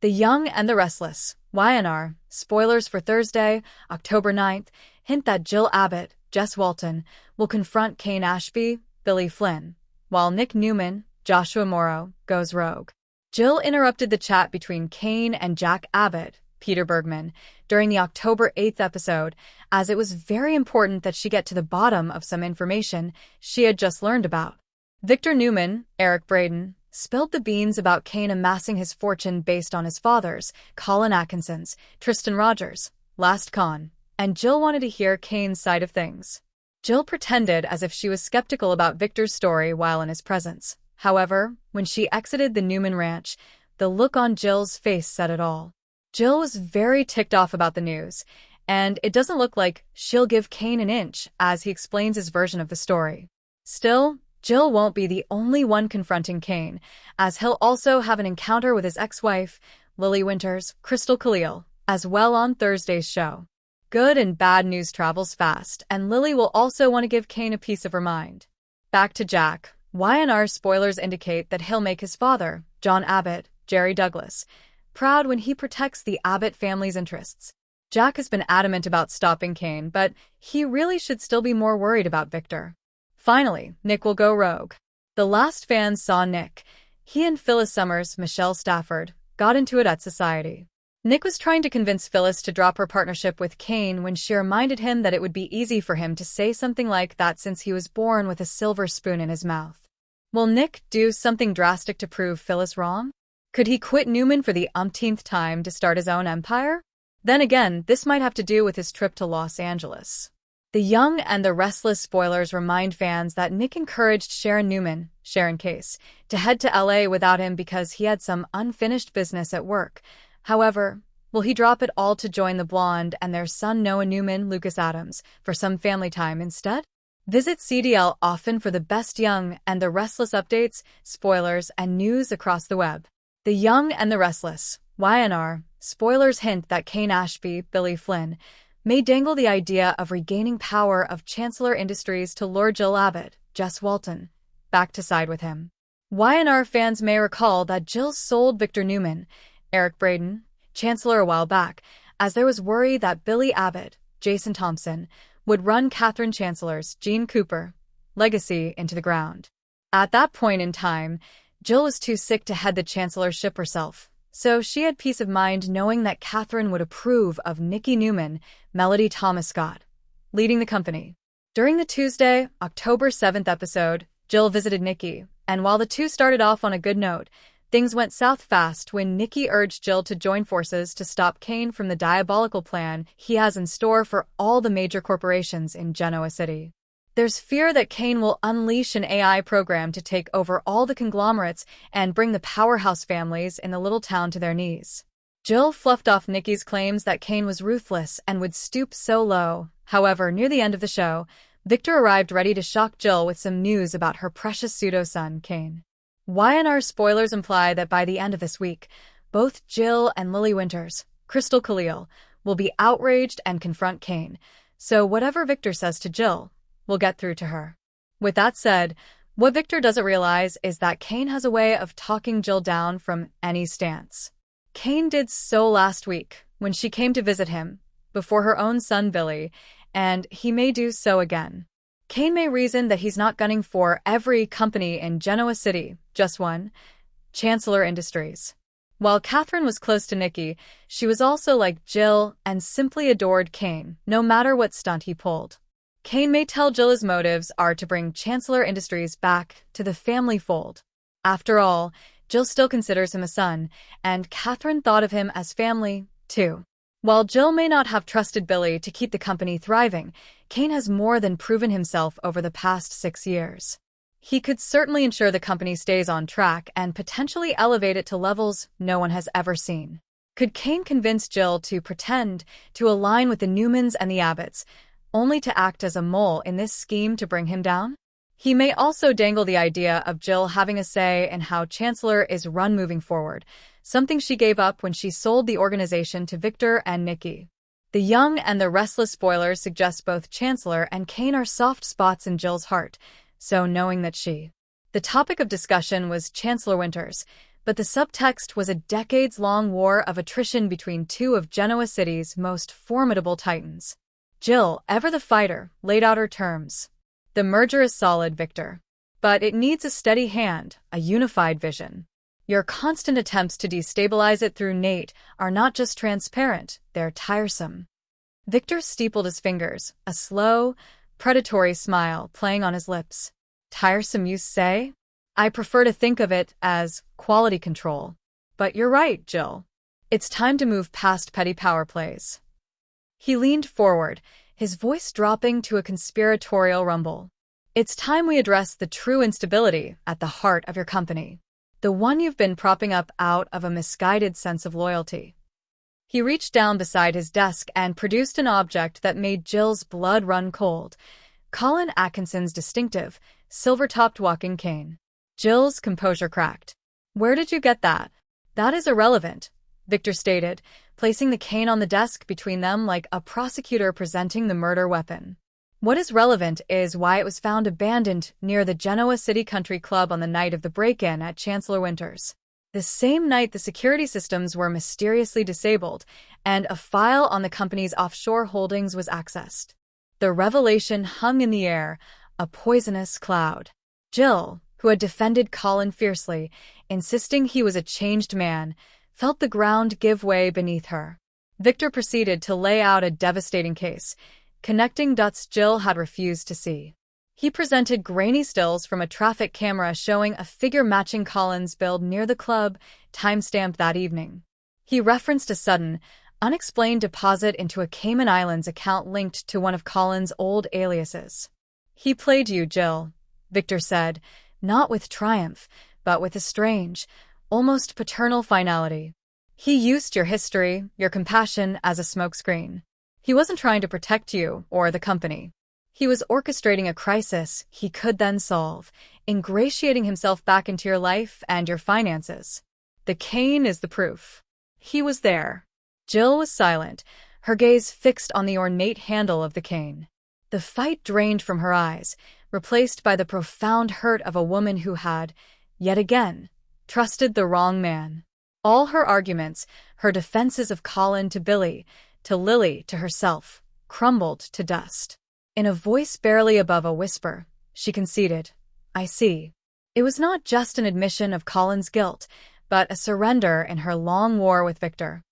The Young and the Restless, YNR, spoilers for Thursday, October 9th, hint that Jill Abbott, Jess Walton, will confront Kane Ashby, Billy Flynn, while Nick Newman, Joshua Morrow, goes rogue. Jill interrupted the chat between Kane and Jack Abbott, Peter Bergman, during the October 8th episode, as it was very important that she get to the bottom of some information she had just learned about. Victor Newman, Eric Braden, spilled the beans about Kane amassing his fortune based on his father's, Colin Atkinson's, Tristan Rogers, last con, and Jill wanted to hear Kane's side of things. Jill pretended as if she was skeptical about Victor's story while in his presence. However, when she exited the Newman ranch, the look on Jill's face said it all. Jill was very ticked off about the news, and it doesn't look like she'll give Kane an inch as he explains his version of the story. Still, Jill won't be the only one confronting Kane, as he'll also have an encounter with his ex-wife, Lily Winters, Crystal Khalil, as well on Thursday's show. Good and bad news travels fast, and Lily will also want to give Kane a piece of her mind. Back to Jack. YNR spoilers indicate that he'll make his father, John Abbott, Jerry Douglas, proud when he protects the Abbott family's interests. Jack has been adamant about stopping Kane, but he really should still be more worried about Victor. Finally, Nick will go rogue. The last fans saw Nick. He and Phyllis Summers, Michelle Stafford, got into it at Society. Nick was trying to convince Phyllis to drop her partnership with Kane when she reminded him that it would be easy for him to say something like that since he was born with a silver spoon in his mouth. Will Nick do something drastic to prove Phyllis wrong? Could he quit Newman for the umpteenth time to start his own empire? Then again, this might have to do with his trip to Los Angeles. The Young and the Restless spoilers remind fans that Nick encouraged Sharon Newman, Sharon Case, to head to LA without him because he had some unfinished business at work. However, will he drop it all to join the blonde and their son Noah Newman, Lucas Adams, for some family time instead? Visit CDL often for the best Young and the Restless updates, spoilers, and news across the web. The Young and the Restless, YNR, spoilers hint that Kane Ashby, Billy Flynn, may dangle the idea of regaining power of Chancellor Industries to lure Jill Abbott, Jess Walton, back to side with him. YNR fans may recall that Jill sold Victor Newman, Eric Braden, Chancellor a while back, as there was worry that Billy Abbott, Jason Thompson, would run Catherine Chancellor's, Jean Cooper, legacy into the ground. At that point in time, Jill was too sick to head the chancellorship herself, so she had peace of mind knowing that Catherine would approve of Nikki Newman, Melody Thomas Scott, leading the company. During the Tuesday, October 7th episode, Jill visited Nikki, and while the two started off on a good note, things went south fast when Nikki urged Jill to join forces to stop Kane from the diabolical plan he has in store for all the major corporations in Genoa City. There's fear that Kane will unleash an AI program to take over all the conglomerates and bring the powerhouse families in the little town to their knees. Jill fluffed off Nikki's claims that Kane was ruthless and would stoop so low. However, near the end of the show, Victor arrived ready to shock Jill with some news about her precious pseudo-son, Kane. YNR spoilers imply that by the end of this week, both Jill and Lily Winters, Crystal Khalil, will be outraged and confront Kane, so whatever Victor says to Jill will get through to her. With that said, what Victor doesn't realize is that Kane has a way of talking Jill down from any stance. Kane did so last week when she came to visit him, before her own son Billy, and he may do so again. Kane may reason that he's not gunning for every company in Genoa City, just one, Chancellor Industries. While Catherine was close to Nikki, she was also like Jill and simply adored Kane, no matter what stunt he pulled. Kane may tell Jill his motives are to bring Chancellor Industries back to the family fold. After all, Jill still considers him a son, and Catherine thought of him as family, too. While Jill may not have trusted Billy to keep the company thriving, Kane has more than proven himself over the past 6 years. He could certainly ensure the company stays on track and potentially elevate it to levels no one has ever seen. Could Kane convince Jill to pretend to align with the Newmans and the Abbotts, only to act as a mole in this scheme to bring him down? He may also dangle the idea of Jill having a say in how Chancellor is run moving forward, something she gave up when she sold the organization to Victor and Nikki. The Young and the Restless spoilers suggest both Chancellor and Kane are soft spots in Jill's heart, so knowing that the topic of discussion was Chancellor Winters, but the subtext was a decades-long war of attrition between two of Genoa City's most formidable titans. Jill, ever the fighter, laid out her terms. The merger is solid, Victor. But it needs a steady hand, a unified vision. Your constant attempts to destabilize it through Nate are not just transparent, they're tiresome. Victor steepled his fingers, a slow, predatory smile playing on his lips. Tiresome, you say? I prefer to think of it as quality control. But you're right, Jill. It's time to move past petty power plays. He leaned forward, his voice dropping to a conspiratorial rumble. It's time we address the true instability at the heart of your company. The one you've been propping up out of a misguided sense of loyalty. He reached down beside his desk and produced an object that made Jill's blood run cold. Colin Atkinson's distinctive, silver-topped walking cane. Jill's composure cracked. Where did you get that? That is irrelevant, Victor stated, placing the cane on the desk between them like a prosecutor presenting the murder weapon. What is relevant is why it was found abandoned near the Genoa City Country Club on the night of the break-in at Chancellor Winters. The same night the security systems were mysteriously disabled, and a file on the company's offshore holdings was accessed. The revelation hung in the air, a poisonous cloud. Jill, who had defended Colin fiercely, insisting he was a changed man, felt the ground give way beneath her. Victor proceeded to lay out a devastating case, connecting dots Jill had refused to see. He presented grainy stills from a traffic camera showing a figure matching Colin's build near the club, time-stamped that evening. He referenced a sudden, unexplained deposit into a Cayman Islands account linked to one of Colin's old aliases. He played you, Jill, Victor said, not with triumph, but with a strange, almost paternal finality. He used your history, your compassion as a smokescreen. He wasn't trying to protect you or the company. He was orchestrating a crisis he could then solve, ingratiating himself back into your life and your finances. The cane is the proof. He was there. Jill was silent, her gaze fixed on the ornate handle of the cane. The fight drained from her eyes, replaced by the profound hurt of a woman who had, yet again, trusted the wrong man. All her arguments, her defenses of Colin to Billy, to Lily, to herself, crumbled to dust. In a voice barely above a whisper, she conceded, I see. It was not just an admission of Colin's guilt, but a surrender in her long war with Victor.